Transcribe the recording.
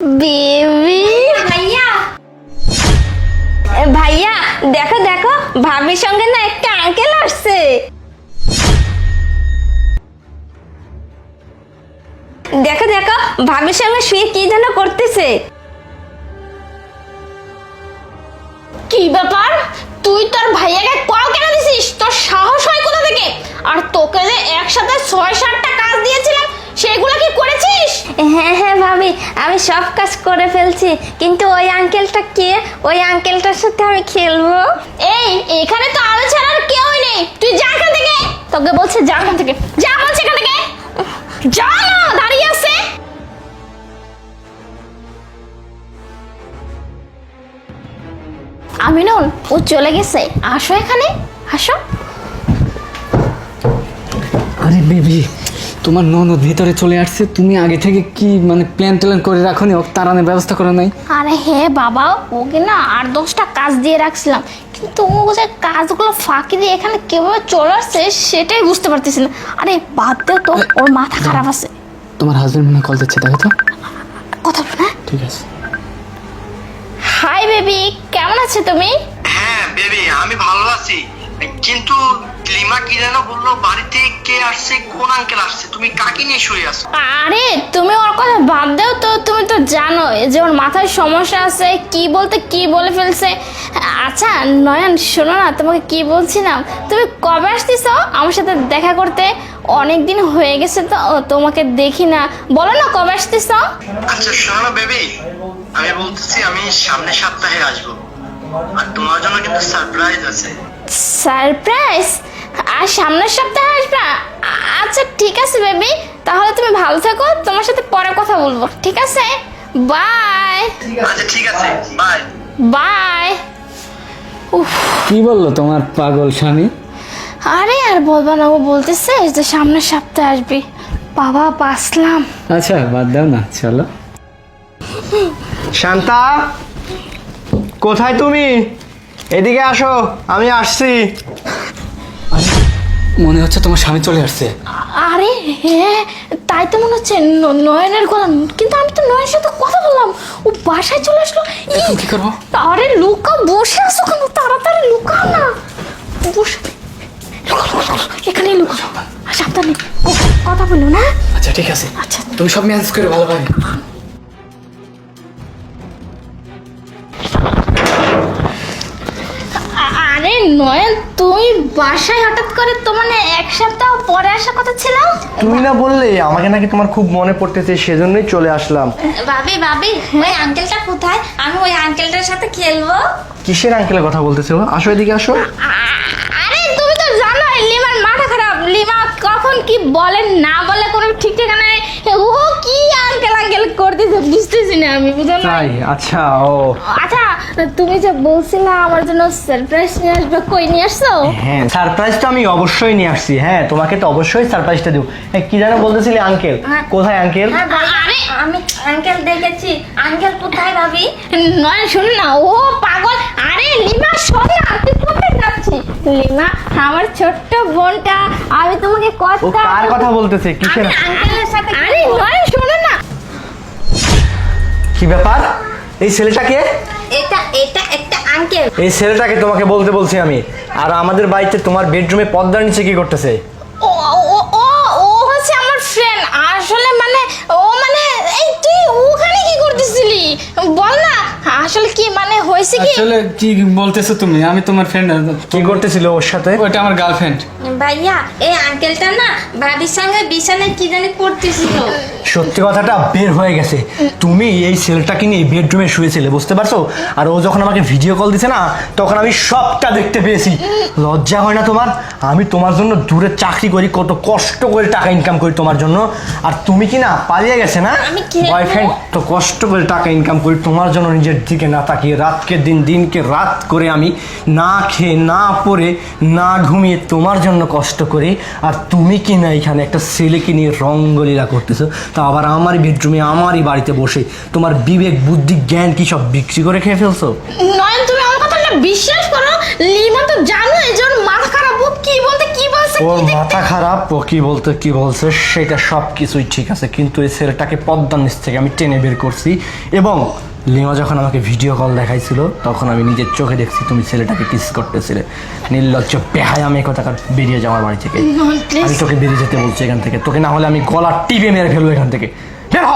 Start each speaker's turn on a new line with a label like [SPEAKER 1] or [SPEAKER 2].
[SPEAKER 1] Baby ভাইয়া ভাইয়া দেখো দেখো ভাবির সঙ্গে না একটা আঙ্কেল আসছে। দেখো দেখো ভাবির সঙ্গে শুয়ে কি যেন করতেছে।
[SPEAKER 2] কি ব্যাপার, তুই তোর ভাইয়াকে কল কেন দিছিস? তোর সাহস হয় কোথা থেকে? আর তোকে যে একসাথে 6-7টা কাজ দিয়েছিলাম সেগুলো কি করেছিস?
[SPEAKER 1] হ্যাঁ হ্যাঁ ভাবি, আমি সব কাজ করে ফেলছি, কিন্তু ওই আঙ্কেলটা কে? ওই আঙ্কেলটার সাথে আমি খেলবো।
[SPEAKER 2] এই এখানে তো আলো ছাড়া আর কেউই নেই, তুই যা এখান থেকে। তোকে বলছে যা এখান থেকে, যা বলছে এখান থেকে, যা না দাঁড়িয়ে আছে। আমিনুল, ও চলে গেছে, আসো এখানে আসো।
[SPEAKER 3] আরে বেবি, তোমার ননদ ভিতরে চলে আসছে, তুমি আগে থেকে কি মানে প্ল্যান ট্যান করে রাখোনি? ও তাড়ানোর ব্যবস্থা করো নাই?
[SPEAKER 2] আরে হ্যাঁ বাবা, ওকে না 8-10টা কাজ দিয়ে রাখছিলাম, কিন্তু ও যে কাজগুলো ফাঁকি দিয়ে এখানে কিভাবে চলে আসছে সেটাই বুঝতে পারতেছি না। আরে বাদ দে তো, ওর মাথা খারাপ আছে।
[SPEAKER 3] তোমার হাজবেন্ড মনে কল দিচ্ছে, দেখো তো।
[SPEAKER 2] কথা বল। হ্যাঁ
[SPEAKER 3] ঠিক আছে।
[SPEAKER 2] হাই বেবি, কেমন আছো তুমি?
[SPEAKER 4] হ্যাঁ বেবি, আমি ভালো আছি, কিন্তু লিমা কি যেন বললো বাড়িতে কে আসছে, কোন আঙ্কেল আসছে, তুমি কাকে নিয়ে শুয়ে আছো?
[SPEAKER 2] আরে তুমি ওর কথা বাদ দাও তো, তুমি তো জানো যে ওর মাথায় সমস্যা আছে, কি বলতে কি বলে ফেলছে। আচ্ছা নয়ন, শোনো না, তোমাকে কি বলছিলাম, তুমি কবে আসতেছো আমার সাথে দেখা করতে? অনেক দিন হয়ে গেছে তো তোমাকে দেখি না, বলো না কবে আসতেছো?
[SPEAKER 4] আচ্ছা শোনো না বেবি, আমি বলতেছি আমি সামনের সপ্তাহে আসবো, আর তোমার জন্য কিন্তু সারপ্রাইজ আছে।
[SPEAKER 2] সারপ্রাইজ? আর সামনের সপ্তাহে আসবা? আচ্ছা ঠিক আছে বেবি, তাহলে তুমি ভালো থাকো, তোমার সাথে পরে কথা বলবো, ঠিক আছে? বাই।
[SPEAKER 4] আচ্ছা ঠিক আছে, বাই
[SPEAKER 2] বাই।
[SPEAKER 3] কি বললো তোমার পাগল স্বামী?
[SPEAKER 2] আরে আর বলবা না, ও বলতেছে যে সামনের সপ্তাহে আসবি। বাবা বাসলাম।
[SPEAKER 3] আচ্ছা বাদ দাও না, চলো।
[SPEAKER 5] শান্তা, কোথায় তুমি? এদিকে আসো, আমি আসছি।
[SPEAKER 3] মনে হচ্ছে তোমার স্বামী চলে আসছে।
[SPEAKER 2] আরে হ্যাঁ, তাই তো মনে হচ্ছে নয়নের গলা, কিন্তু আমি তো নয়নের সাথে কথা বললাম, ও বাসায় চলে আসলো।
[SPEAKER 3] এখন কি করবো?
[SPEAKER 2] আরে লুকা, বসে আসো কেন? তাড়াতাড়ি লুকাও না, বসে এখানেই লুকাও, সাবধানে কথা বলো না।
[SPEAKER 3] আচ্ছা ঠিক আছে,
[SPEAKER 2] আচ্ছা
[SPEAKER 3] তুমি সব ম্যানেজ করে ভালোভাবে।
[SPEAKER 2] আরে নয়ন, তুই বাসায় হঠাৎ করে তো মানে এক সপ্তাহ পরে আসার কথা ছিল?
[SPEAKER 5] তুমি না বললে আমাকে নাকি তোমার খুব মনে পড়তেছে, সেজন্যই চলে আসলাম।
[SPEAKER 1] ভাবি ভাবি, ওই আঙ্কেলটা কোথায়? আমি ওই আঙ্কেলটার সাথে খেলবো।
[SPEAKER 5] কিসের আঙ্কেলের কথা বলতেছো? আসো এদিকে আসো।
[SPEAKER 2] আরে তুমি তো জানো লিমার মাথা খারাপ, লিমা কখন কি বলে না বলে কোনো ঠিক ঠিকানা নেই, ও কি আঙ্কেল আঙ্কেল করতেছে বুঝতেছি না আমি, বুঝো না?
[SPEAKER 5] তাই? আচ্ছা। ও
[SPEAKER 2] আচ্ছা, তুমি যে বলছিলা আমার জন্য সারপ্রাইজ নিয়ে আসবে, কই নিয়ে আসছো?
[SPEAKER 5] হ্যাঁ, সারপ্রাইজ তো আমি অবশ্যই নিয়ে আসছি। হ্যাঁ, তোমাকে তো অবশ্যই সারপ্রাইজটা দেবো। কি যেন বলতেছিলে আঙ্কেল? কোথায় আঙ্কেল?
[SPEAKER 1] হ্যাঁ ভাইয়া,
[SPEAKER 2] আরে
[SPEAKER 1] আমি আঙ্কেল দেখেছি। আঙ্কেল কোথায় ভাবি?
[SPEAKER 2] নয় শোন না, ও পাগল। আরে লিমা শোন না, তুই কোথায় যাচ্ছিস? লিমা আমার ছোট্ট বোনটা, আমি তোমাকে
[SPEAKER 5] ও কার কথা বলতেছে? কিসের?
[SPEAKER 1] আঙ্কেলের সাথে
[SPEAKER 2] আরে নয় শোনো না।
[SPEAKER 5] কি ব্যাপার? এই ছেলেটাকে?
[SPEAKER 1] এটা এটা একটা আঙ্কেল।
[SPEAKER 5] এই ছেলেটাকে তোমাকে বলতে বলছি আমি। আর আমাদের বাড়িতে তোমার বেডরুমে পর্দার নিচে কি করতেছে?
[SPEAKER 2] ও ও ও ও হচ্ছে আমার ফ্রেন্ড, আসলে মানে ও মানে এই তুই ওখানে কি করতেছিলি বল না, আসলে কি মানে হয়েছে কি?
[SPEAKER 3] আসলে কি বলতেছো তুমি? আমি তোমার ফ্রেন্ড।
[SPEAKER 5] কি করতেছিল ওর সাথে?
[SPEAKER 3] ওটা আমার গার্লফ্রেন্ড।
[SPEAKER 1] ভাইয়া, এই আঙ্কেলটা না ভাবির সঙ্গে বিছানায় কি জানি করতেছিল।
[SPEAKER 5] সত্যি কথাটা বের হয়ে গেছে, তুমি এই ছেলেটাকে নিয়ে বেডরুমে শুয়েছিলে, বুঝতে পারছো? আর ও যখন আমাকে ভিডিও কল দিছে না, তখন আমি সবটা দেখতে পেয়েছি। লজ্জা হয় না তোমার? আমি তোমার জন্য দূরে চাকরি করি, কত কষ্ট করে টাকা ইনকাম করি তোমার জন্য, আর তুমি কি না পালিয়ে গেছে না?
[SPEAKER 1] আমি খেলবো।
[SPEAKER 5] বয়ফ্রেন্ড তো কষ্ট করে টাকা ইনকাম করি তোমার জন্য, নিজের দিকে না তাকিয়ে রাতকে দিন দিনকে রাত করে আমি না খেয়ে না পরে না ঘুমিয়ে তোমার জন্য কষ্ট করি, আর তুমি কি না এখানে একটা ছেলেকে নিয়ে রঙ্গলীলা করতেছো, তা আবার আমার বেডরুমে আমারই বাড়িতে বসে। তোমার বিবেক বুদ্ধি জ্ঞান কি সব বিক্রি করে খেয়ে ফেলছো?
[SPEAKER 2] নয়ন তুমি আমার কথাটা বিশ্বাস করো, লিমা তো জানো এই যে ওর মাথা খারাপ, ও কি বলতে কি বলছে
[SPEAKER 5] ওর মাথা খারাপ, ও কি বলছে সেটা সব কিছুই ঠিক আছে, কিন্তু এই ছেলেটাকে পদ্মার নিচ থেকে আমি টেনে বের করছি। এবং লিমা যখন আমাকে ভিডিও কল দেখাইছিল তখন আমি নিজের চোখে দেখছি তুমি ছেলেটাকে কিস করতেছিলে। নির্লজ্জ বেহায়া আমি কথা বেরিয়ে যাওয়ার বাড়ি থেকে। আমি তোকে বেরিয়ে যেতে বলছি এখান থেকে, তোকে না হলে আমি গলা টিপে মেরে ফেলবো এখান থেকে। বের হ।